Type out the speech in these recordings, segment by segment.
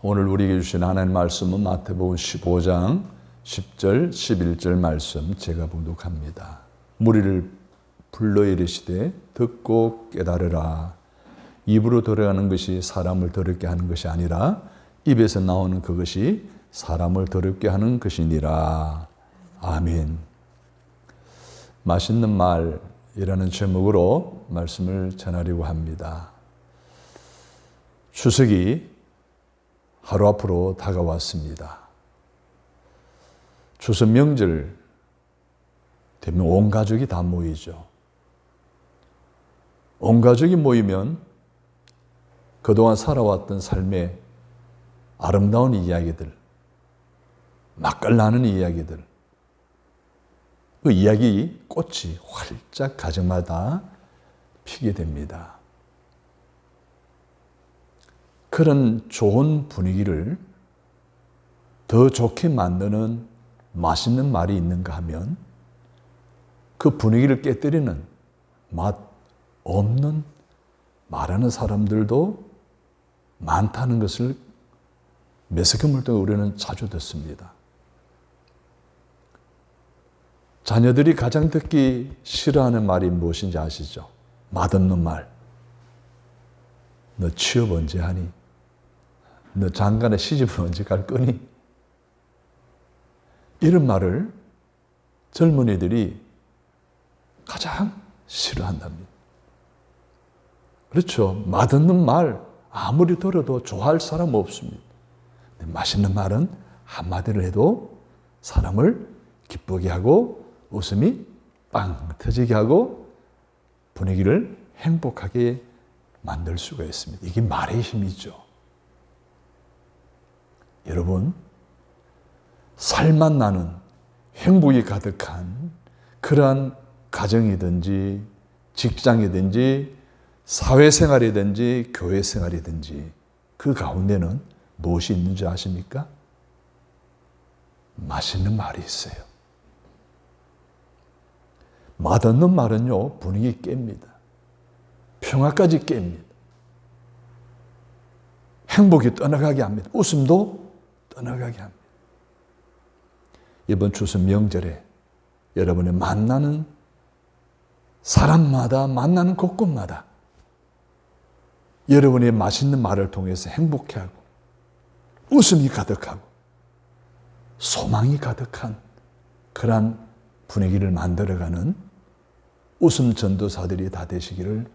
오늘 우리에게 주신 하나님의 말씀은 마태복음 15장 10절, 11절 말씀 제가 봉독합니다. 무리를 불러 이르시되 듣고 깨달으라. 입으로 들어가는 것이 사람을 더럽게 하는 것이 아니라 입에서 나오는 그것이 사람을 더럽게 하는 것이니라. 아멘. 맛있는 말이라는 제목으로 말씀을 전하려고 합니다. 추석이 하루 앞으로 다가왔습니다. 추석 명절 되면 온 가족이 다 모이죠. 온 가족이 모이면 그동안 살아왔던 삶의 아름다운 이야기들, 맛깔나는 이야기들, 그 이야기 꽃이 활짝 가정마다 피게 됩니다. 그런 좋은 분위기를 더 좋게 만드는 맛있는 말이 있는가 하면 그 분위기를 깨뜨리는 맛 없는 말하는 사람들도 많다는 것을 몇 세기물 동안 우리는 자주 듣습니다. 자녀들이 가장 듣기 싫어하는 말이 무엇인지 아시죠? 맛없는 말. 너 취업 언제 하니? 너 장가나 시집은 언제 갈 거니? 이런 말을 젊은이들이 가장 싫어한답니다. 그렇죠. 맛없는 말 아무리 들어도 좋아할 사람 없습니다. 근데 맛있는 말은 한마디를 해도 사람을 기쁘게 하고 웃음이 빵 터지게 하고 분위기를 행복하게 만들 수가 있습니다. 이게 말의 힘이죠. 여러분, 살맛 나는 행복이 가득한 그러한 가정이든지 직장이든지 사회생활이든지 교회생활이든지 그 가운데는 무엇이 있는지 아십니까? 맛있는 말이 있어요. 맛없는 말은요, 분위기 깹니다. 평화까지 깹니다. 행복이 떠나가게 합니다. 웃음도 떠나가게 합니다. 이번 추석 명절에 여러분의 만나는 사람마다 만나는 곳곳마다 여러분의 맛있는 말을 통해서 행복해하고 웃음이 가득하고 소망이 가득한 그러한 분위기를 만들어가는 웃음 전도사들이 다 되시기를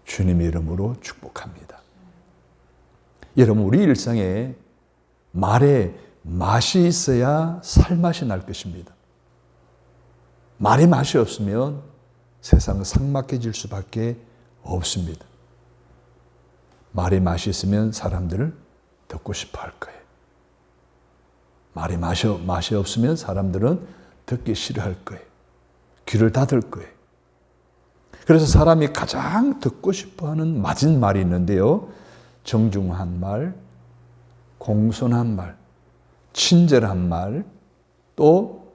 주님의 이름으로 축복합니다. 여러분, 우리 일상에 말에 맛이 있어야 살맛이 날 것입니다. 말에 맛이 없으면 세상은 삭막해질 수밖에 없습니다. 말에 맛이 있으면 사람들을 듣고 싶어 할 거예요. 말에 맛이 없으면 사람들은 듣기 싫어할 거예요. 귀를 닫을 거예요. 그래서 사람이 가장 듣고 싶어하는 맞은 말이 있는데요. 정중한 말, 공손한 말, 친절한 말, 또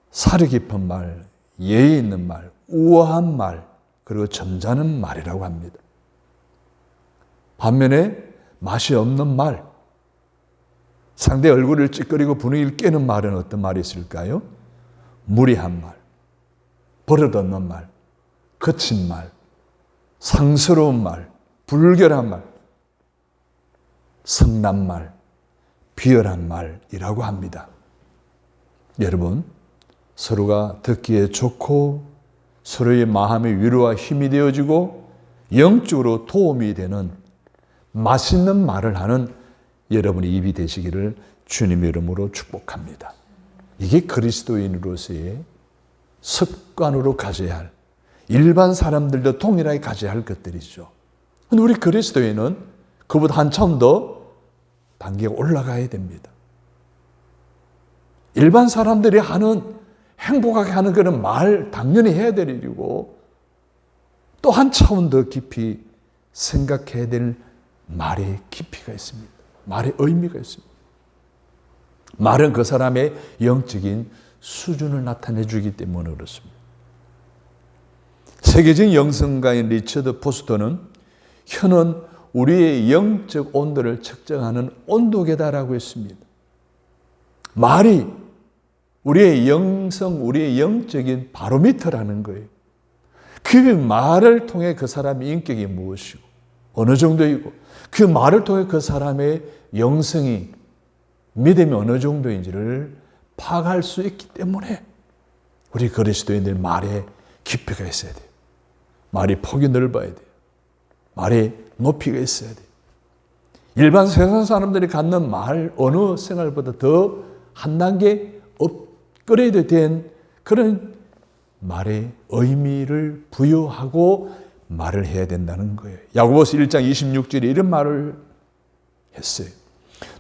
사려 깊은 말, 예의 있는 말, 우아한 말, 그리고 점잖은 말이라고 합니다. 반면에 맛이 없는 말, 상대 얼굴을 찌끄리고 분위기를 깨는 말은 어떤 말이 있을까요? 무례한 말, 버릇없는 말, 거친 말, 상스러운 말, 불결한 말, 성난 말, 비열한 말이라고 합니다. 여러분, 서로가 듣기에 좋고 서로의 마음의 위로와 힘이 되어지고 영적으로 도움이 되는 맛있는 말을 하는 여러분의 입이 되시기를 주님의 이름으로 축복합니다. 이게 그리스도인으로서의 습관으로 가져야 할, 일반 사람들도 동일하게 가져야 할 것들이죠. 근데 우리 그리스도인은 그보다 한참 더 단계가 올라가야 됩니다. 일반 사람들이 하는, 행복하게 하는 그런 말 당연히 해야 될 일이고, 또 한 차원 더 깊이 생각해야 될 말의 깊이가 있습니다. 말의 의미가 있습니다. 말은 그 사람의 영적인 수준을 나타내 주기 때문에 그렇습니다. 세계적인 영성가인 리처드 포스터는 혀는 우리의 영적 온도를 측정하는 온도계다라고 했습니다. 말이 우리의 영성, 우리의 영적인 바로미터라는 거예요. 그 말을 통해 그 사람의 인격이 무엇이고 어느 정도이고 그 말을 통해 그 사람의 영성이 믿음이 어느 정도인지를 파악할 수 있기 때문에 우리 그리스도인들 말에 깊이가 있어야 돼요. 말이 폭이 넓어야 돼요. 말에 높이가 있어야 돼요. 일반 세상 사람들이 갖는 말 언어 생활보다 더 한 단계 업그레이드 된 그런 말의 의미를 부여하고 말을 해야 된다는 거예요. 야고보서 1장 26절에 이런 말을 했어요.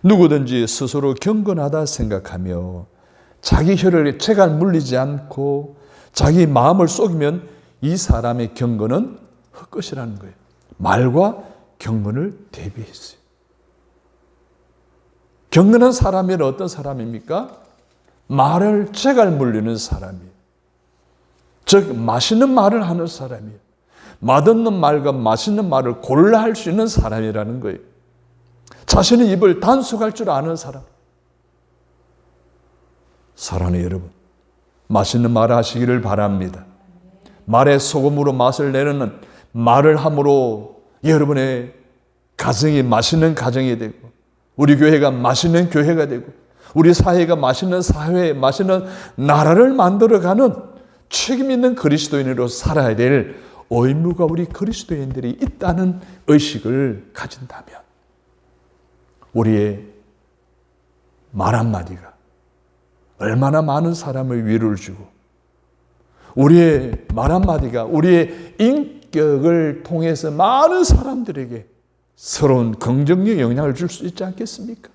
누구든지 스스로 경건하다 생각하며 자기 혀를 채갈 물리지 않고 자기 마음을 속이면 이 사람의 경건은 헛것이라는 거예요. 말과 경건을 대비했어요. 경건한 사람은 어떤 사람입니까? 말을 채갈 물리는 사람이에요. 즉 맛있는 말을 하는 사람이에요. 맛없는 말과 맛있는 말을 골라 할 수 있는 사람이라는 거예요. 자신의 입을 단속할 줄 아는 사람. 사랑하는 여러분, 맛있는 말 하시기를 바랍니다. 말에 소금으로 맛을 내는 말을 함으로 여러분의 가정이 맛있는 가정이 되고 우리 교회가 맛있는 교회가 되고 우리 사회가 맛있는 사회, 맛있는 나라를 만들어가는 책임 있는 그리스도인으로 살아야 될 의무가 우리 그리스도인들이 있다는 의식을 가진다면 우리의 말 한마디가 얼마나 많은 사람의 위로를 주고 우리의 말 한마디가 우리의 인격을 통해서 많은 사람들에게 새로운 긍정적 영향을 줄 수 있지 않겠습니까?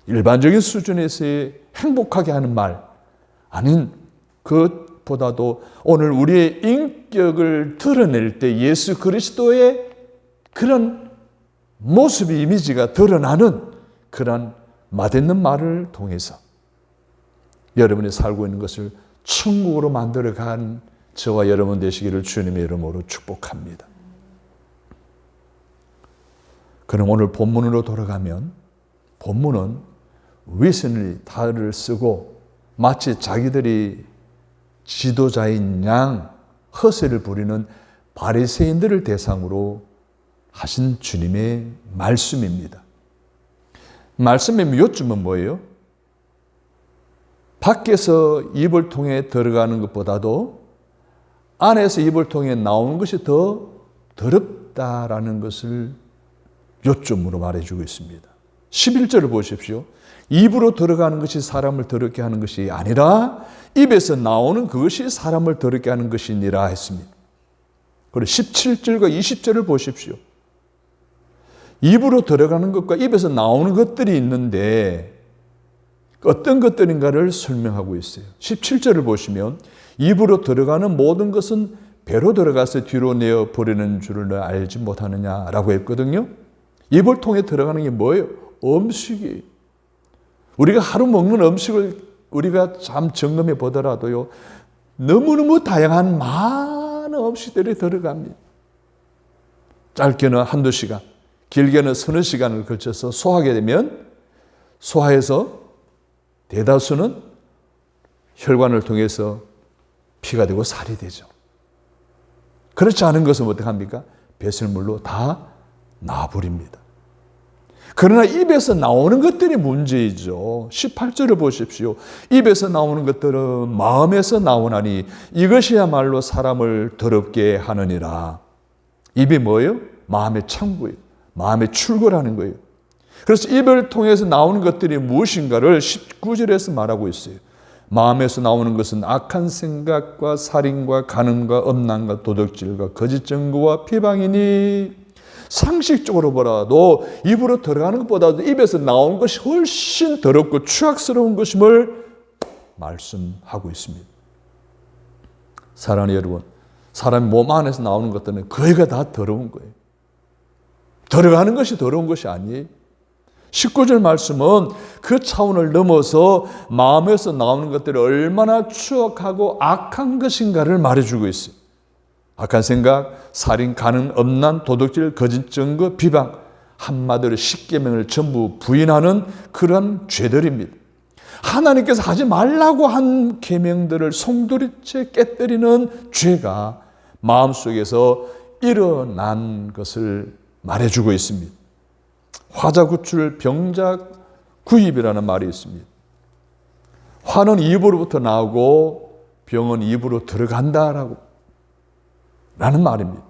일반적인 수준에서의 행복하게 하는 말 아닌 그것보다도 오늘 우리의 인격을 드러낼 때 예수 그리스도의 그런 모습의 이미지가 드러나는 그런 맛있는 말을 통해서 여러분이 살고 있는 것을 천국으로 만들어간 저와 여러분 되시기를 주님의 이름으로 축복합니다. 그럼 오늘 본문으로 돌아가면 본문은 위선을 달을 쓰고 마치 자기들이 지도자인 양 허세를 부리는 바리새인들을 대상으로 하신 주님의 말씀입니다. 말씀의 요점은 뭐예요? 밖에서 입을 통해 들어가는 것보다도 안에서 입을 통해 나오는 것이 더 더럽다라는 것을 요점으로 말해주고 있습니다. 11절을 보십시오. 입으로 들어가는 것이 사람을 더럽게 하는 것이 아니라 입에서 나오는 그것이 사람을 더럽게 하는 것이니라 했습니다. 그리고 17절과 20절을 보십시오. 입으로 들어가는 것과 입에서 나오는 것들이 있는데 어떤 것들인가를 설명하고 있어요. 17절을 보시면 입으로 들어가는 모든 것은 배로 들어가서 뒤로 내어 버리는 줄을 너 알지 못하느냐라고 했거든요. 입을 통해 들어가는 게 뭐예요? 음식이에요. 우리가 하루 먹는 음식을 우리가 참 점검해 보더라도요. 너무너무 다양한 많은 음식들이 들어갑니다. 짧게는 한두 시간, 길게는 서너 시간을 걸쳐서 소화하게 되면 소화해서 대다수는 혈관을 통해서 피가 되고 살이 되죠. 그렇지 않은 것은 어떡합니까? 배설물로 다 나와버립니다. 그러나 입에서 나오는 것들이 문제이죠. 18절을 보십시오. 입에서 나오는 것들은 마음에서 나오나니 이것이야말로 사람을 더럽게 하느니라. 입이 뭐예요? 마음의 창구예요. 마음의 출구라는 거예요. 그래서 입을 통해서 나오는 것들이 무엇인가를 19절에서 말하고 있어요. 마음에서 나오는 것은 악한 생각과 살인과 간음과 음란과 도둑질과 거짓 증거와 비방이니 상식적으로 보라도 입으로 들어가는 것보다도 입에서 나오는 것이 훨씬 더럽고 추악스러운 것임을 말씀하고 있습니다. 사랑하는 여러분, 사람의 몸 안에서 나오는 것들은 거의가 다 더러운 거예요. 들어가는 것이 더러운 것이 아니에요. 19절 말씀은 그 차원을 넘어서 마음에서 나오는 것들이 얼마나 추악하고 악한 것인가를 말해주고 있어요. 악한 생각, 살인, 가늠, 음란, 도둑질, 거짓 증거, 비방, 한마디로 십계명을 전부 부인하는 그런 죄들입니다. 하나님께서 하지 말라고 한 계명들을 송두리째 깨뜨리는 죄가 마음속에서 일어난 것을 말해주고 있습니다. 화자구출 병작 구입이라는 말이 있습니다. 화는 입으로부터 나오고 병은 입으로 들어간다라고 라는 말입니다.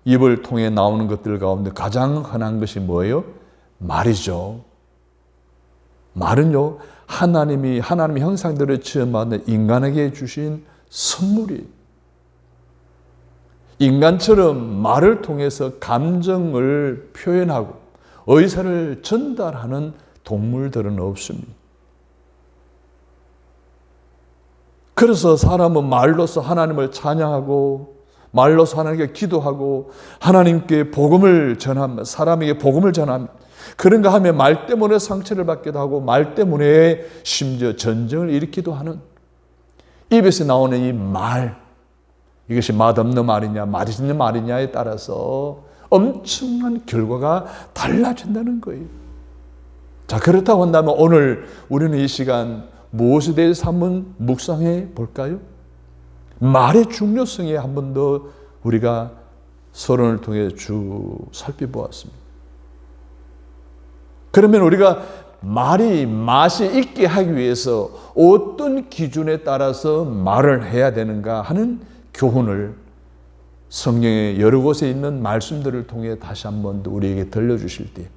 입을 통해 나오는 것들 가운데 가장 흔한 것이 뭐예요? 말이죠. 말은요, 하나님의 형상대로 지음받은 인간에게 주신 선물이, 인간처럼 말을 통해서 감정을 표현하고 의사를 전달하는 동물들은 없습니다. 그래서 사람은 말로서 하나님을 찬양하고 말로서 하나님께 기도하고 하나님께 복음을 전합니다. 사람에게 복음을 전합니다. 그런가 하면 말 때문에 상처를 받기도 하고 말 때문에 심지어 전쟁을 일으키기도 하는, 입에서 나오는 이 말, 이것이 맛없는 말이냐 맛있는 말이냐에 따라서 엄청난 결과가 달라진다는 거예요. 자, 그렇다고 한다면 오늘 우리는 이 시간 무엇에 대해서 한번 묵상해 볼까요? 말의 중요성에 한 번 더 우리가 서론을 통해 쭉 살펴보았습니다. 그러면 우리가 말이 맛이 있게 하기 위해서 어떤 기준에 따라서 말을 해야 되는가 하는 교훈을 성경의 여러 곳에 있는 말씀들을 통해 다시 한 번 더 우리에게 들려주실 때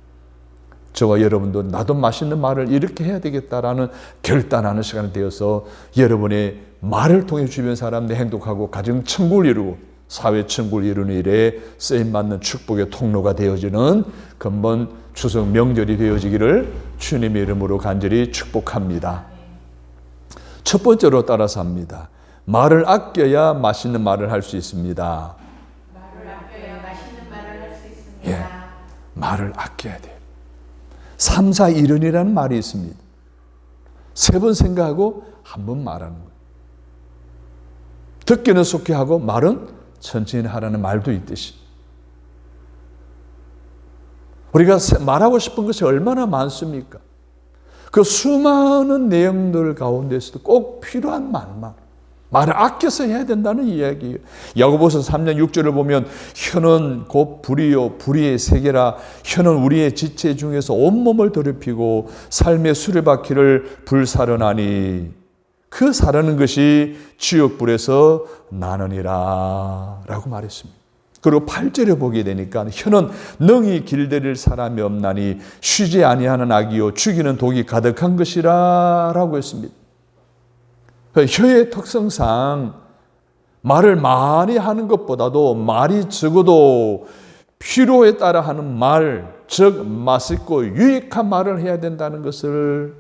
저와 여러분도 나도 맛있는 말을 이렇게 해야 되겠다라는 결단하는 시간이 되어서 여러분의 말을 통해 주변 사람들 행복하고 가정 천국을 이루고 사회 천국을 이루는 일에 쓰임받는 축복의 통로가 되어지는 근본 추석 명절이 되어지기를 주님의 이름으로 간절히 축복합니다. 첫 번째로 따라서 합니다. 말을 아껴야 맛있는 말을 할 수 있습니다. 말을 아껴야 맛있는 말을 할 수 있습니다. 예, 말을 아껴야 돼요. 3, 4, 1은이라는 말이 있습니다. 3번 생각하고 한 번 말하는 거예요. 듣기는 속히 하고 말은 천천히 하라는 말도 있듯이 우리가 말하고 싶은 것이 얼마나 많습니까? 그 수많은 내용들 가운데서도 꼭 필요한 말만, 말을 아껴서 해야 된다는 이야기예요. 야고보서 3장 6절을 보면 혀는 곧 불이요 불의의 세계라. 혀는 우리의 지체 중에서 온몸을 더럽히고 삶의 수레바퀴를 불사르나니 그 사르는 것이 지옥불에서 나느니라 라고 말했습니다. 그리고 8절에 보게 되니까 혀는 능히 길들일 사람이 없나니 쉬지 아니하는 악이요 죽이는 독이 가득한 것이라 라고 했습니다. 혀의 특성상 말을 많이 하는 것보다도 말이 적어도 필요에 따라 하는 말, 즉 맛있고 유익한 말을 해야 된다는 것을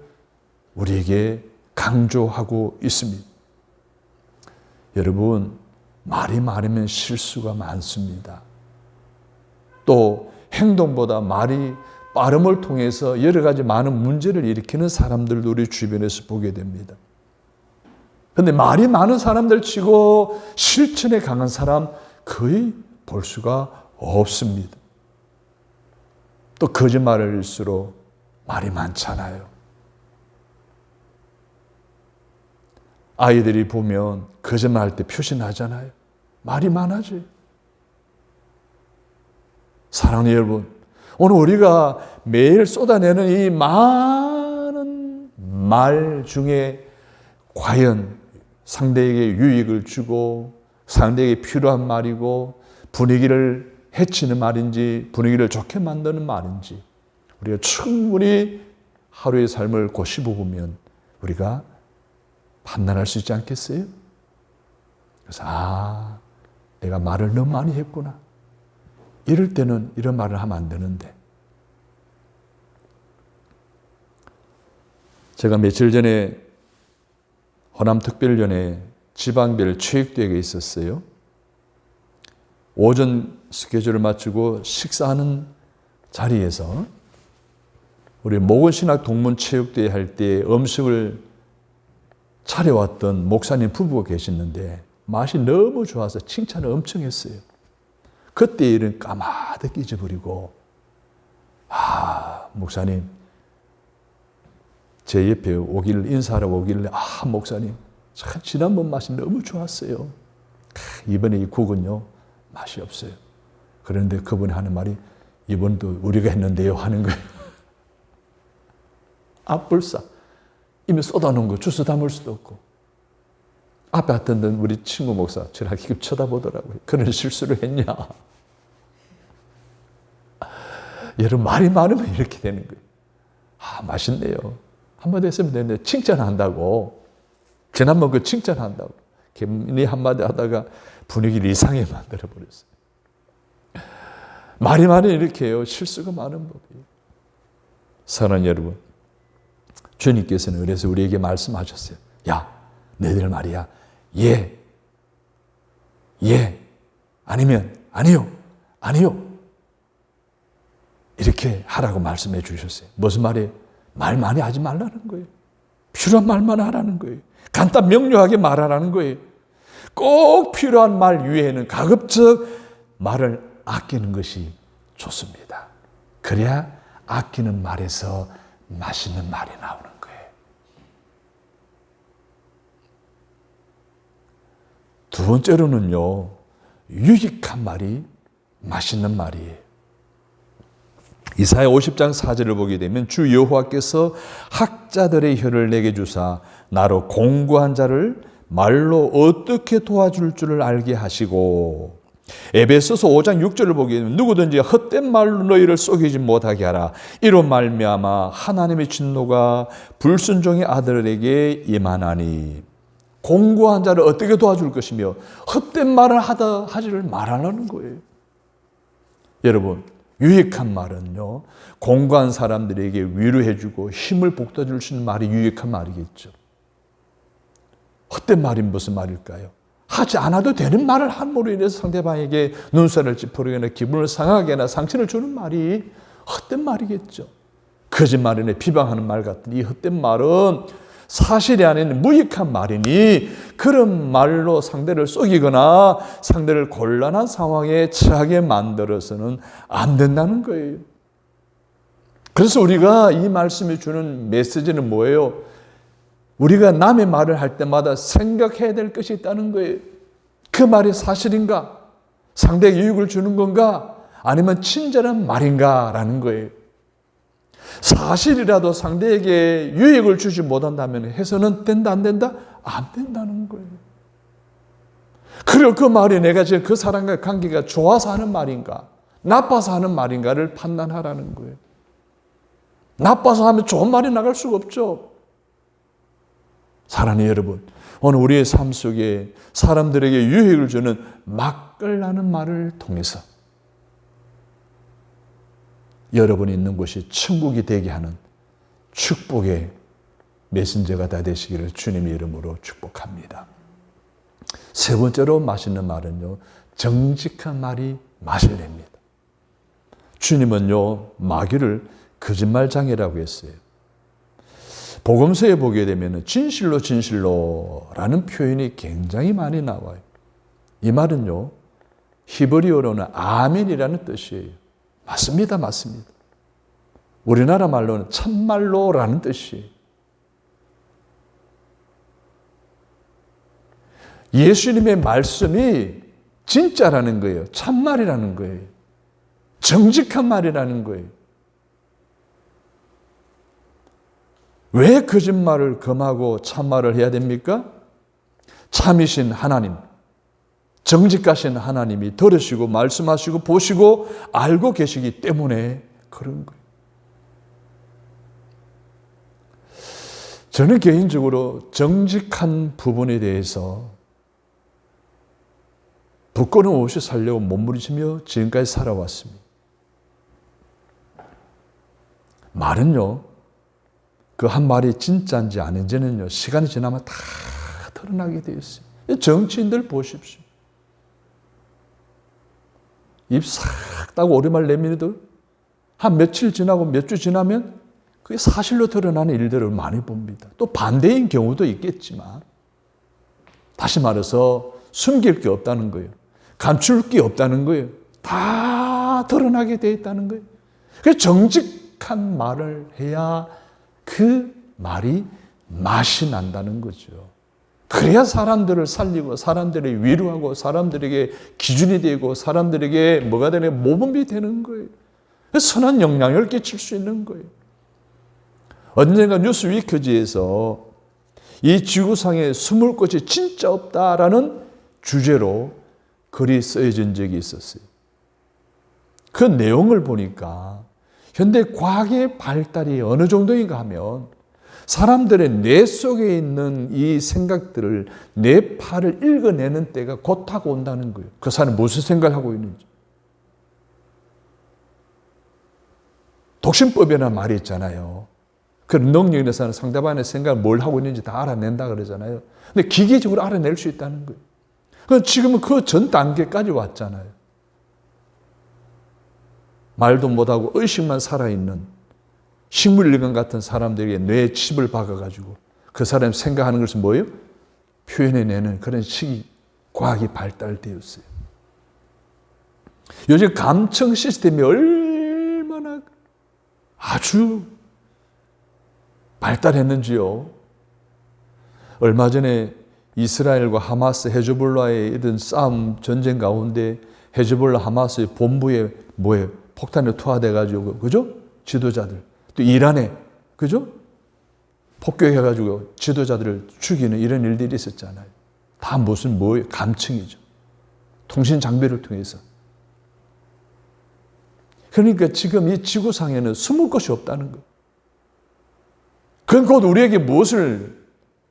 우리에게 강조하고 있습니다. 여러분, 말이 많으면 실수가 많습니다. 또 행동보다 말이 빠름을 통해서 여러 가지 많은 문제를 일으키는 사람들도 우리 주변에서 보게 됩니다. 그런데 말이 많은 사람들 치고 실천에 강한 사람 거의 볼 수가 없습니다. 또 거짓말을 할수록 말이 많잖아요. 아이들이 보면 거짓말할 때 표시나잖아요. 말이 많아져요. 사랑하는 여러분, 오늘 우리가 매일 쏟아내는 이 많은 말 중에 과연 상대에게 유익을 주고 상대에게 필요한 말이고 분위기를 해치는 말인지 분위기를 좋게 만드는 말인지 우리가 충분히 하루의 삶을 고시보면 우리가 판단할 수 있지 않겠어요? 그래서 내가 말을 너무 많이 했구나. 이럴 때는 이런 말을 하면 안 되는데. 제가 며칠 전에 호남특별연에 지방별 체육대회가 있었어요. 오전 스케줄을 마치고 식사하는 자리에서 우리 모건신학 동문체육대회 할 때 음식을 차려왔던 목사님 부부가 계셨는데 맛이 너무 좋아서 칭찬을 엄청 했어요. 그때 일은 까마득 잊어버리고, 목사님, 제 옆에 오길래, 인사하러 오길래, 목사님, 참 지난번 맛이 너무 좋았어요. 이번에 이 국은요, 맛이 없어요. 그런데 그분이 하는 말이, 이번도 우리가 했는데요 하는 거예요. 불싸. 이미 쏟아놓은 거 주워 담을 수도 없고. 앞에 왔던 우리 친구 목사, 저를 기급 쳐다보더라고요. 그런 실수를 했냐. 여러분, 말이 많으면 이렇게 되는 거예요. 맛있네요. 한마디 했으면 되는데, 칭찬한다고. 지난번 그 칭찬한다고. 괜히 한마디 하다가 분위기를 이상하게 만들어버렸어요. 말이 많으면 이렇게 해요. 실수가 많은 법이에요. 사랑하는 여러분, 주님께서는 그래서 우리에게 말씀하셨어요. 야, 너희들 말이야. 예. 아니면 아니요. 이렇게 하라고 말씀해 주셨어요. 무슨 말이에요? 말 많이 하지 말라는 거예요. 필요한 말만 하라는 거예요. 간단 명료하게 말하라는 거예요. 꼭 필요한 말 이외에는 가급적 말을 아끼는 것이 좋습니다. 그래야 아끼는 말에서 맛있는 말이 나오는 거예요. 두 번째로는요, 유익한 말이 맛있는 말이에요. 이사야 50장 4절을 보게 되면 주 여호와께서 학자들의 혀를 내게 주사 나로 공고한 자를 말로 어떻게 도와줄 줄을 알게 하시고, 에베소서 5장 6절을 보게 되면 누구든지 헛된 말로 너희를 속이지 못하게 하라. 이로 말미암아 하나님의 진노가 불순종의 아들에게 임하나니. 공고한 자를 어떻게 도와줄 것이며 헛된 말을 하지를 말하라는 거예요. 여러분, 유익한 말은요, 공고한 사람들에게 위로해주고 힘을 북돋을 수 있는 말이 유익한 말이겠죠. 헛된 말이 무슨 말일까요? 하지 않아도 되는 말을 함으로 인해서 상대방에게 눈살을 찌푸리거나 기분을 상하게나 상처를 주는 말이 헛된 말이겠죠. 거짓말이나 비방하는 말 같은 이 헛된 말은 사실이 아닌 무익한 말이니, 그런 말로 상대를 속이거나 상대를 곤란한 상황에 처하게 만들어서는 안 된다는 거예요. 그래서 우리가 이 말씀이 주는 메시지는 뭐예요? 우리가 남의 말을 할 때마다 생각해야 될 것이 있다는 거예요. 그 말이 사실인가? 상대에게 유익을 주는 건가? 아니면 친절한 말인가? 라는 거예요. 사실이라도 상대에게 유익을 주지 못한다면 해서는 된다, 안 된다? 안 된다는 거예요. 그리고 그 말이 내가 지금 그 사람과의 관계가 좋아서 하는 말인가, 나빠서 하는 말인가를 판단하라는 거예요. 나빠서 하면 좋은 말이 나갈 수가 없죠. 사랑하는 여러분, 오늘 우리의 삶 속에 사람들에게 유익을 주는 막걸라는 말을 통해서 여러분이 있는 곳이 천국이 되게 하는 축복의 메신저가 다 되시기를 주님의 이름으로 축복합니다. 세 번째로 맛있는 말은요, 정직한 말이 맛을 냅니다. 주님은요, 마귀를 거짓말장애라고 했어요. 복음서에 보게 되면 진실로 진실로라는 표현이 굉장히 많이 나와요. 이 말은요, 히브리어로는 아멘이라는 뜻이에요. 맞습니다. 우리나라 말로는 참말로라는 뜻이에요. 예수님의 말씀이 진짜라는 거예요. 참말이라는 거예요. 정직한 말이라는 거예요. 왜 거짓말을 금하고 참말을 해야 됩니까? 참이신 하나님, 정직하신 하나님이 들으시고 말씀하시고 보시고 알고 계시기 때문에 그런 거예요. 저는 개인적으로 정직한 부분에 대해서 부끄러움 없이 살려고 몸부림치며 지금까지 살아왔습니다. 말은요, 그 한 말이 진짜인지 아닌지는요, 시간이 지나면 다 드러나게 되어 있어요. 정치인들 보십시오. 입 싹 따고 오리말 내밀어도 한 며칠 지나고 몇 주 지나면 그게 사실로 드러나는 일들을 많이 봅니다. 또 반대인 경우도 있겠지만, 다시 말해서 숨길 게 없다는 거예요. 감출 게 없다는 거예요. 다 드러나게 되어 있다는 거예요. 그래서 정직한 말을 해야 그 말이 맛이 난다는 거죠. 그래야 사람들을 살리고 사람들을 위로하고 사람들에게 기준이 되고 사람들에게 뭐가 되는 모범이 되는 거예요. 선한 영향을 끼칠 수 있는 거예요. 언젠가 뉴스위크지에서 이 지구상에 숨을 곳이 진짜 없다라는 주제로 글이 쓰여진 적이 있었어요. 그 내용을 보니까 현대 과학의 발달이 어느 정도인가 하면 사람들의 뇌 속에 있는 이 생각들을 뇌파를 읽어내는 때가 곧 하고 온다는 거예요. 그 사람이 무슨 생각을 하고 있는지. 독신법이라는 말이 있잖아요. 그 능력이 있는 사람은 상대방의 생각을 뭘 하고 있는지 다 알아낸다 그러잖아요. 근데 기계적으로 알아낼 수 있다는 거예요. 그럼 지금은 그 전 단계까지 왔잖아요. 말도 못하고 의식만 살아있는 식물일관 같은 사람들에게 뇌에 칩을 박아가지고 그 사람이 생각하는 것은 뭐예요? 표현해내는 그런 시기 과학이 발달되었어요. 요즘 감청 시스템이 얼마나 아주 발달했는지요. 얼마 전에 이스라엘과 하마스, 헤즈볼라의 이런 싸움, 전쟁 가운데 헤즈볼라 하마스의 본부에 뭐예요? 폭탄이 투하돼가지고, 그죠? 지도자들. 또 이란에, 그죠? 폭격해가지고 지도자들을 죽이는 이런 일들이 있었잖아요. 다 무슨 뭐예요? 감청이죠. 통신 장비를 통해서. 그러니까 지금 이 지구상에는 숨을 곳이 없다는 거예요. 그건 곧 우리에게 무엇을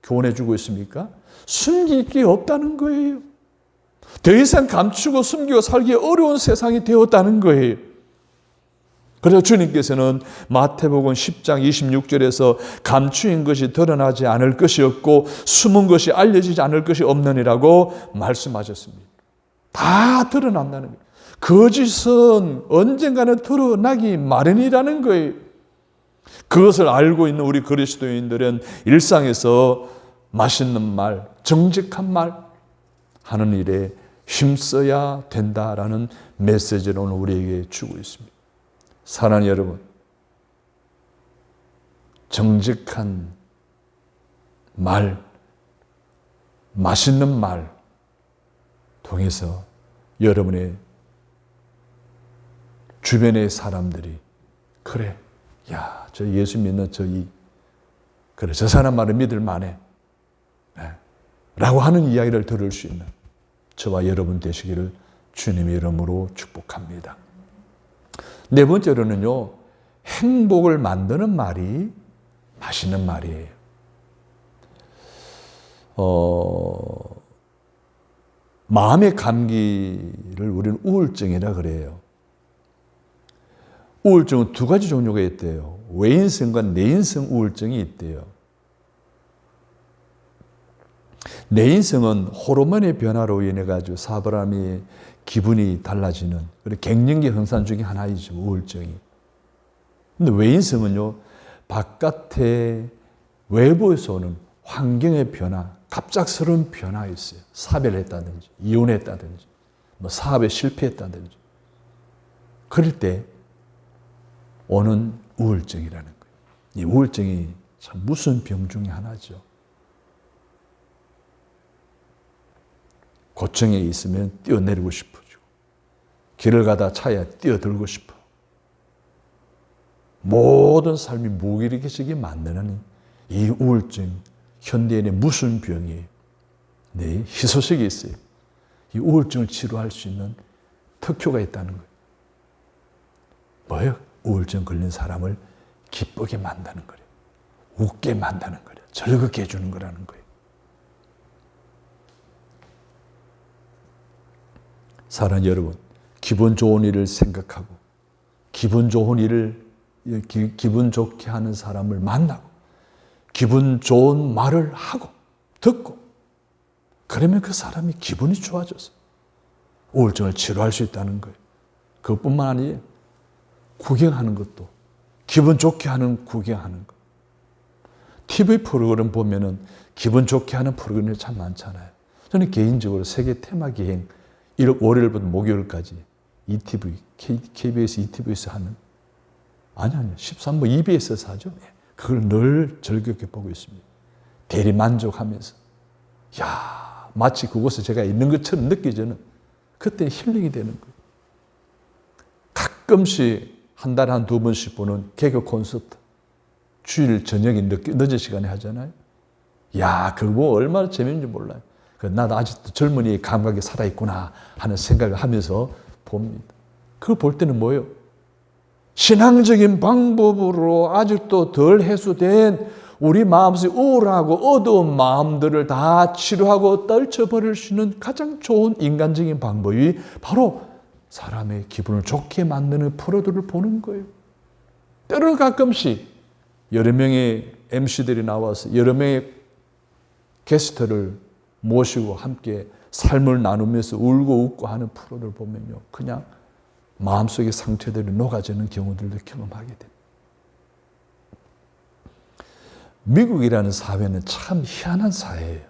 교훈해 주고 있습니까? 숨길 게 없다는 거예요. 더 이상 감추고 숨기고 살기 어려운 세상이 되었다는 거예요. 그래서 주님께서는 마태복음 10장 26절에서 감추인 것이 드러나지 않을 것이 없고 숨은 것이 알려지지 않을 것이 없느니라고 말씀하셨습니다. 다 드러난다는 거예요. 거짓은 언젠가는 드러나기 마련이라는 거예요. 그것을 알고 있는 우리 그리스도인들은 일상에서 맛있는 말, 정직한 말 하는 일에 힘써야 된다라는 메시지를 오늘 우리에게 주고 있습니다. 사랑하는 여러분, 정직한 말, 맛있는 말 통해서 여러분의 주변의 사람들이 그래, 야, 저 예수 믿는 그래, 저 사람 말을 믿을 만해. 네. 라고 하는 이야기를 들을 수 있는 저와 여러분 되시기를 주님의 이름으로 축복합니다. 네 번째로는요, 행복을 만드는 말이 맛있는 말이에요. 마음의 감기를 우리는 우울증이라 그래요. 우울증은 두 가지 종류가 있대요. 외인성과 내인성 우울증이 있대요. 내인성은 호르몬의 변화로 인해 가지고 사람이 기분이 달라지는 그런 갱년기 현상 중에 하나이죠, 우울증이. 근데 외인성은요, 바깥의 외부에서 오는 환경의 변화, 갑작스러운 변화가 있어요. 사별했다든지, 이혼했다든지, 뭐 사업에 실패했다든지. 그럴 때 오는 우울증이라는 거예요. 이 우울증이 참 무슨 병 중에 하나죠. 고층에 있으면 뛰어내리고 싶어지고 길을 가다 차에 뛰어들고 싶어. 모든 삶이 무기력해지게 만드는 이 우울증, 현대인의 무슨 병이에요? 네, 희소식이 있어요. 이 우울증을 치료할 수 있는 특효가 있다는 거예요. 뭐예요? 우울증 걸린 사람을 기쁘게 만드는 거예요. 웃게 만드는 거예요. 즐겁게 해주는 거라는 거예요. 사랑하는 여러분, 기분 좋은 일을 생각하고 기분 좋은 일을 기분 좋게 하는 사람을 만나고 기분 좋은 말을 하고 듣고 그러면 그 사람이 기분이 좋아져서 우울증을 치료할 수 있다는 거예요. 그것뿐만 아니에요. 구경하는 것도 기분 좋게 하는 구경하는 것. TV 프로그램 보면은 기분 좋게 하는 프로그램이 참 많잖아요. 저는 개인적으로 세계 테마 기행 1월 월요일부터 목요일까지 ETV, KBS ETV에서 하는 아니요 13부 EBS에서 하죠. 그걸 늘 즐겁게 보고 있습니다. 대리 만족하면서 야 마치 그곳에 제가 있는 것처럼 느껴지는 그때 힐링이 되는 거예요. 가끔씩 한 달에 한 2번씩 보는 개그 콘서트 주일 저녁에 늦은 시간에 하잖아요. 야 그거 얼마나 재밌는지 몰라요. 나도 아직도 젊은이의 감각이 살아있구나 하는 생각을 하면서 봅니다. 그걸 볼 때는 뭐예요? 신앙적인 방법으로 아직도 덜 해소된 우리 마음속에 우울하고 어두운 마음들을 다 치료하고 떨쳐버릴 수 있는 가장 좋은 인간적인 방법이 바로 사람의 기분을 좋게 만드는 프로들을 보는 거예요. 때로는 가끔씩 여러 명의 MC들이 나와서 여러 명의 게스트를 모시고 함께 삶을 나누면서 울고 웃고 하는 프로를 보면요. 그냥 마음속의 상처들이 녹아지는 경우들도 경험하게 됩니다. 미국이라는 사회는 참 희한한 사회예요.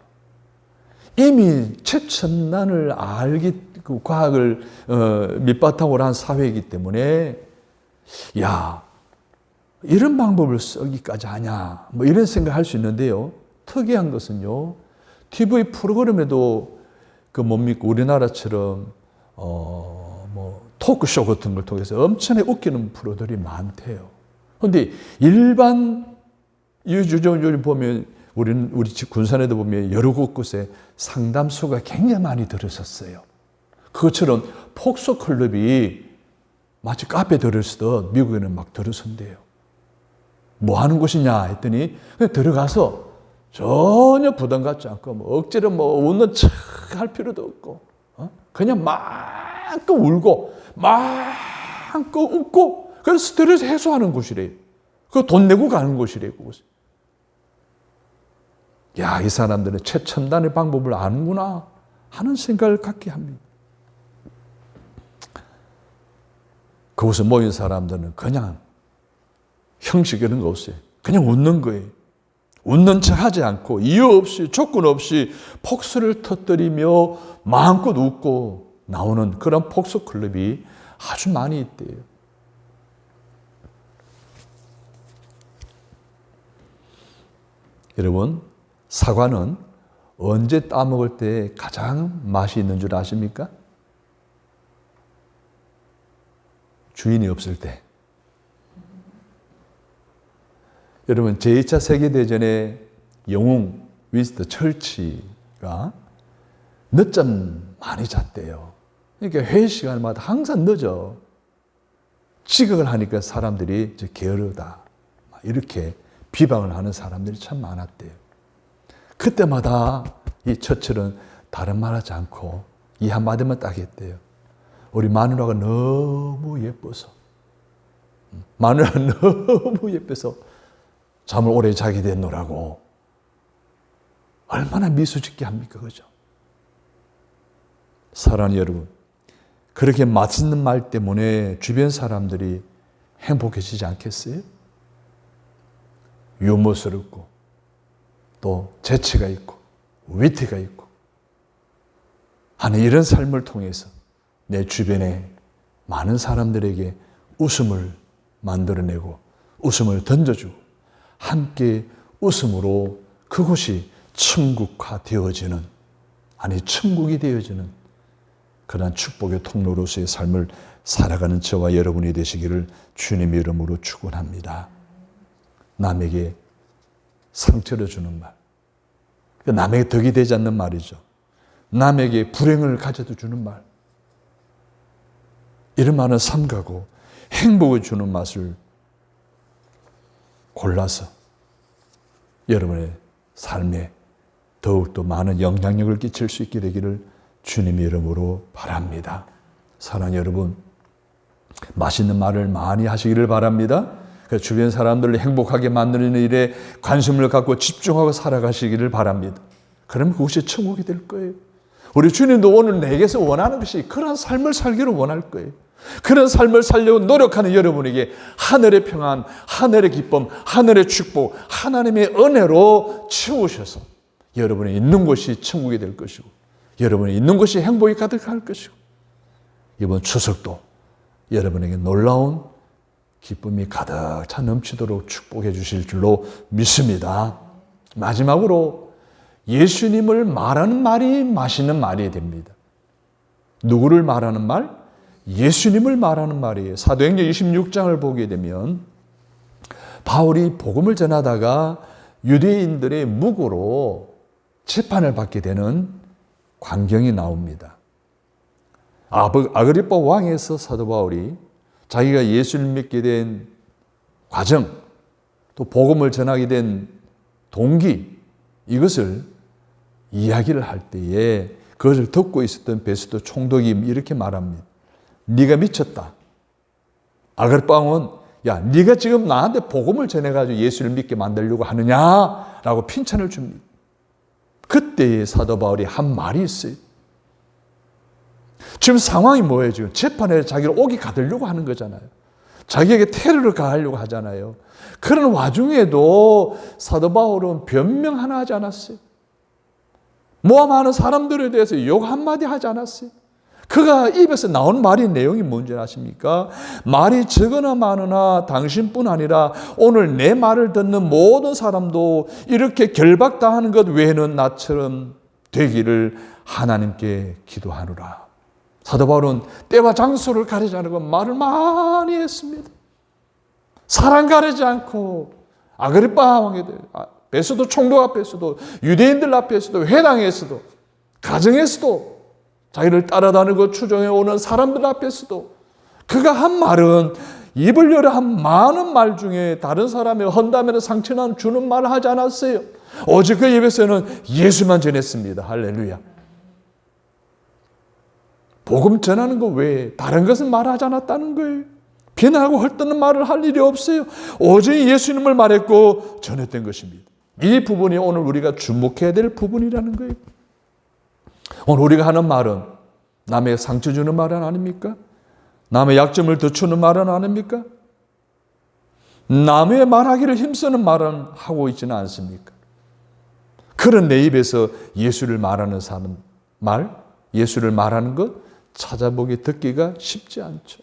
이미 최첨단을 그 과학을 밑바탕으로 한 사회이기 때문에 야 이런 방법을 쓰기까지 하냐 뭐 이런 생각할 수 있는데요. 특이한 것은요. TV 프로그램에도 그 뭡니까 우리나라처럼 뭐 토크쇼 같은 걸 통해서 엄청나게 웃기는 프로들이 많대요. 그런데 일반 요즘 보면 우리 집 군산에도 보면 여러 곳곳에 상담소가 굉장히 많이 들어섰어요. 그것처럼 폭소 클럽이 마치 카페 들어서듯 미국에는 막 들어선대요. 뭐 하는 곳이냐 했더니 그냥 들어가서 전혀 부담 갖지 않고 뭐 억지로 뭐 웃는 척 할 필요도 없고 그냥 마음껏 울고 마음껏 웃고 그래서 스트레스 해소하는 곳이래요. 그 돈 내고 가는 곳이래요. 그곳에. 야, 이 사람들은 최첨단의 방법을 아는구나 하는 생각을 갖게 합니다. 그곳에 모인 사람들은 그냥 형식 이런 거 없어요. 그냥 웃는 거예요. 웃는 척 하지 않고 이유 없이 조건 없이 폭소를 터뜨리며 마음껏 웃고 나오는 그런 폭소 클럽이 아주 많이 있대요. 여러분, 사과는 언제 따먹을 때 가장 맛이 있는 줄 아십니까? 주인이 없을 때. 여러분, 제2차 세계대전에 영웅 윈스턴 철치가 늦잠 많이 잤대요. 그러니까 회의 시간마다 항상 늦어. 지각을 하니까 사람들이 게으르다. 이렇게 비방을 하는 사람들이 참 많았대요. 그때마다 이 처칠은 다른 말 하지 않고 이 한마디만 딱 했대요. 우리 마누라가 너무 예뻐서. 마누라가 너무 예뻐서 잠을 오래 자게 됐노라고. 얼마나 미소 짓게 합니까? 그죠? 사랑하는 여러분, 그렇게 맛있는 말 때문에 주변 사람들이 행복해지지 않겠어요? 유머스럽고 또 재치가 있고 위트가 있고 하는 이런 삶을 통해서 내 주변에 많은 사람들에게 웃음을 만들어내고 웃음을 던져주고 함께 웃음으로 그곳이 천국화 되어지는, 아니 천국이 되어지는 그러한 축복의 통로로서의 삶을 살아가는 저와 여러분이 되시기를 주님의 이름으로 축원합니다. 남에게 상처를 주는 말, 남에게 덕이 되지 않는 말이죠. 남에게 불행을 가져다 주는 말, 이런 말은 삼가고 행복을 주는 맛을 골라서 여러분의 삶에 더욱더 많은 영향력을 끼칠 수 있게 되기를 주님의 이름으로 바랍니다. 사랑하는 여러분, 맛있는 말을 많이 하시기를 바랍니다. 주변 사람들을 행복하게 만드는 일에 관심을 갖고 집중하고 살아가시기를 바랍니다. 그러면 그것이 천국이 될 거예요. 우리 주님도 오늘 내게서 원하는 것이 그런 삶을 살기를 원할 거예요. 그런 삶을 살려고 노력하는 여러분에게 하늘의 평안, 하늘의 기쁨, 하늘의 축복, 하나님의 은혜로 채우셔서 여러분이 있는 곳이 천국이 될 것이고 여러분이 있는 곳이 행복이 가득할 것이고 이번 추석도 여러분에게 놀라운 기쁨이 가득 차 넘치도록 축복해 주실 줄로 믿습니다. 마지막으로 예수님을 말하는 말이 맛있는 말이 됩니다. 누구를 말하는 말? 예수님을 말하는 말이에요. 사도행전 26장을 보게 되면 바울이 복음을 전하다가 유대인들의 묵으로 재판을 받게 되는 광경이 나옵니다. 아그리빠 왕에서 사도 바울이 자기가 예수를 믿게 된 과정, 또 복음을 전하게 된 동기, 이것을 이야기를 할 때에 그것을 듣고 있었던 베스도 총독이 이렇게 말합니다. 네가 미쳤다. 아그리빠 왕은 야, 네가 지금 나한테 복음을 전해가지고 예수를 믿게 만들려고 하느냐라고 핀찬을 줍니다. 그때의 사도 바울이 한 말이 있어요. 지금 상황이 뭐예요? 지금 재판에 자기를 오기 가두려고 하는 거잖아요. 자기에게 테러를 가하려고 하잖아요. 그런 와중에도 사도 바울은 변명 하나 하지 않았어요. 모함하는 사람들에 대해서 욕 한마디 하지 않았어요. 그가 입에서 나온 말의 내용이 뭔지 아십니까? 말이 적으나 많으나 당신뿐 아니라 오늘 내 말을 듣는 모든 사람도 이렇게 결박당하는 것 외에는 나처럼 되기를 하나님께 기도하노라. 사도 바울은 때와 장소를 가리지 않고 말을 많이 했습니다. 사람 가리지 않고 아그리빠 왕에 대해 베스도 총독 앞에서도 유대인들 앞에서도 회당에서도 가정에서도 자기를 따라다니고 추종해오는 사람들 앞에서도 그가 한 말은 입을 열어 한 많은 말 중에 다른 사람의 헌담에는 상처난 주는 말을 하지 않았어요. 오직 그 입에서는 예수만 전했습니다. 할렐루야. 복음 전하는 것 외에 다른 것은 말하지 않았다는 거예요. 비난하고 헐뜯는 말을 할 일이 없어요. 오직 예수님을 말했고 전했던 것입니다. 이 부분이 오늘 우리가 주목해야 될 부분이라는 거예요. 오늘 우리가 하는 말은 남의 상처 주는 말은 아닙니까? 남의 약점을 늦추는 말은 아닙니까? 남의 말하기를 힘쓰는 말은 하고 있지는 않습니까? 그런 내 입에서 예수를 말하는 사람 말, 예수를 말하는 것 찾아보기 듣기가 쉽지 않죠.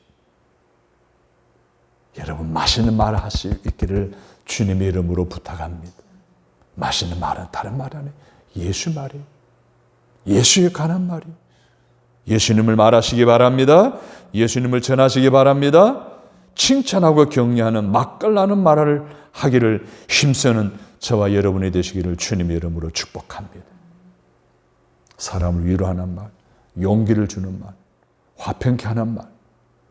여러분 맛있는 말을 할 수 있기를 주님의 이름으로 부탁합니다. 맛있는 말은 다른 말 아니에요. 예수 말이에요. 예수에 관한 말이에요. 예수님을 말하시기 바랍니다. 예수님을 전하시기 바랍니다. 칭찬하고 격려하는 맛깔나는 말을 하기를 힘쓰는 저와 여러분이 되시기를 주님의 이름으로 축복합니다. 사람을 위로하는 말, 용기를 주는 말, 화평케 하는 말,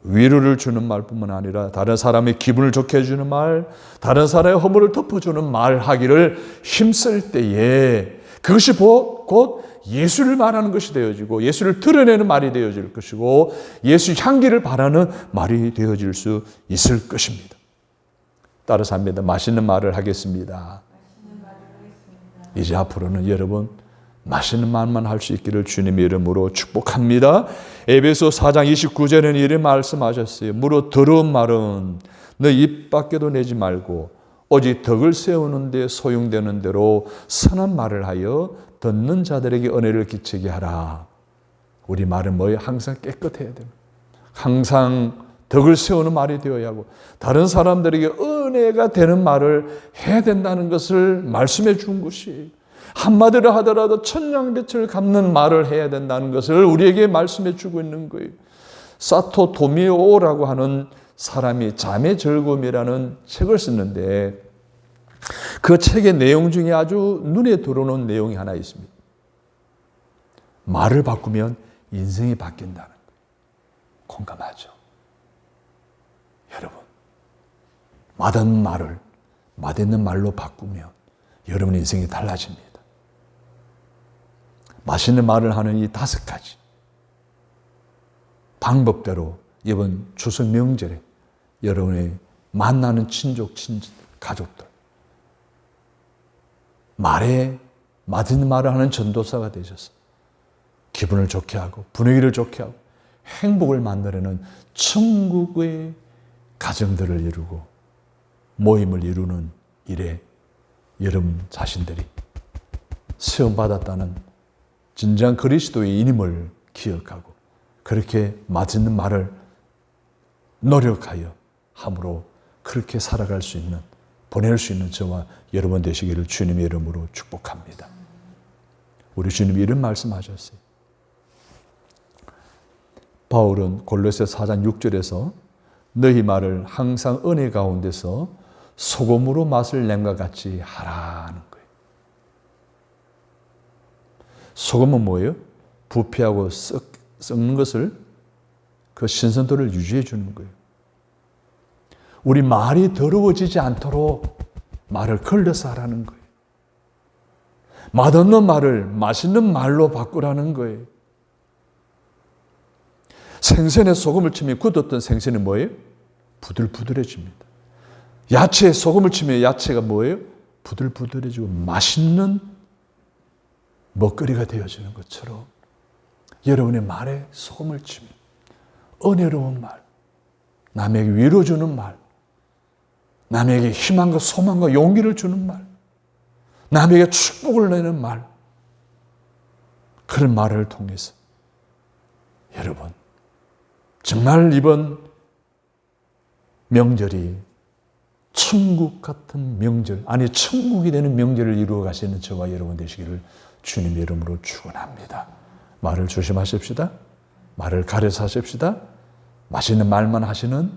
위로를 주는 말뿐만 아니라 다른 사람의 기분을 좋게 해주는 말, 다른 사람의 허물을 덮어주는 말 하기를 힘쓸 때에 그것이 곧 예수를 말하는 것이 되어지고 예수를 드러내는 말이 되어질 것이고 예수 향기를 바라는 말이 되어질 수 있을 것입니다. 따라서 합니다. 맛있는 말을 하겠습니다. 이제 앞으로는 여러분 맛있는 말만 할 수 있기를 주님의 이름으로 축복합니다. 에베소 4장 29절에는 이런 말씀하셨어요. 무릇 더러운 말은 너 입 밖에도 내지 말고 오직 덕을 세우는 데 소용되는 대로 선한 말을 하여 듣는 자들에게 은혜를 끼치게 하라. 우리 말은 뭐예요? 항상 깨끗해야 돼요. 항상 덕을 세우는 말이 되어야 하고 다른 사람들에게 은혜가 되는 말을 해야 된다는 것을 말씀해 준 것이 한마디로 하더라도 천냥빛을 갚는 말을 해야 된다는 것을 우리에게 말씀해 주고 있는 거예요. 사토 도미오라고 하는 사람이 잠의 즐거움이라는 책을 썼는데 그 책의 내용 중에 아주 눈에 들어오는 내용이 하나 있습니다. 말을 바꾸면 인생이 바뀐다는 거예요. 공감하죠? 여러분, 맛없는 말을 맛있는 말로 바꾸면 여러분의 인생이 달라집니다. 맛있는 말을 하는 이 5가지 방법대로 이번 추석 명절에 여러분의 만나는 친족, 친지, 가족들 말에 맛있는 말을 하는 전도사가 되셔서 기분을 좋게 하고 분위기를 좋게 하고 행복을 만들어내는 천국의 가정들을 이루고 모임을 이루는 일에 여러분 자신들이 시험받았다는 진정한 그리스도인임을 기억하고 그렇게 맛있는 말을 노력하여 함으로 그렇게 살아갈 수 있는, 보낼 수 있는 저와 여러분 되시기를 주님의 이름으로 축복합니다. 우리 주님이 이런 말씀하셨어요. 바울은 골로새 4장 6절에서 너희 말을 항상 은혜 가운데서 소금으로 맛을 낸과 같이 하라는 거예요. 소금은 뭐예요? 부패하고 썩는 것을, 그 신선도를 유지해 주는 거예요. 우리 말이 더러워지지 않도록 말을 걸러서 하라는 거예요. 맛없는 말을 맛있는 말로 바꾸라는 거예요. 생선에 소금을 치면 굳었던 생선이 뭐예요? 부들부들해집니다. 야채에 소금을 치면 야채가 뭐예요? 부들부들해지고 맛있는 먹거리가 되어지는 것처럼 여러분의 말에 소금을 치면 은혜로운 말, 남에게 위로 주는 말, 남에게 희망과 소망과 용기를 주는 말, 남에게 축복을 내는 말, 그런 말을 통해서 여러분 정말 이번 명절이 천국 같은 명절, 아니 천국이 되는 명절을 이루어 가시는 저와 여러분 되시기를 주님의 이름으로 축원합니다. 말을 조심하십시다. 말을 가려서 하십시다. 맛있는 말만 하시는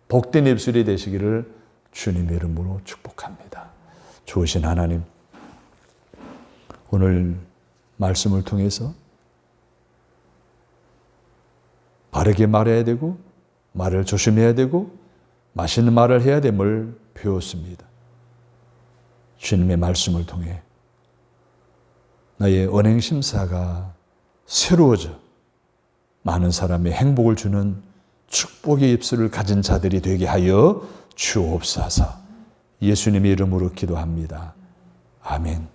복된 입술이 되시기를 주님의 이름으로 축복합니다. 좋으신 하나님, 오늘 말씀을 통해서 바르게 말해야 되고 말을 조심해야 되고 맛있는 말을 해야 됨을 배웠습니다. 주님의 말씀을 통해 나의 언행심사가 새로워져 많은 사람의 행복을 주는 축복의 입술을 가진 자들이 되게 하여 주옵소서. 예수님의 이름으로 기도합니다. 아멘.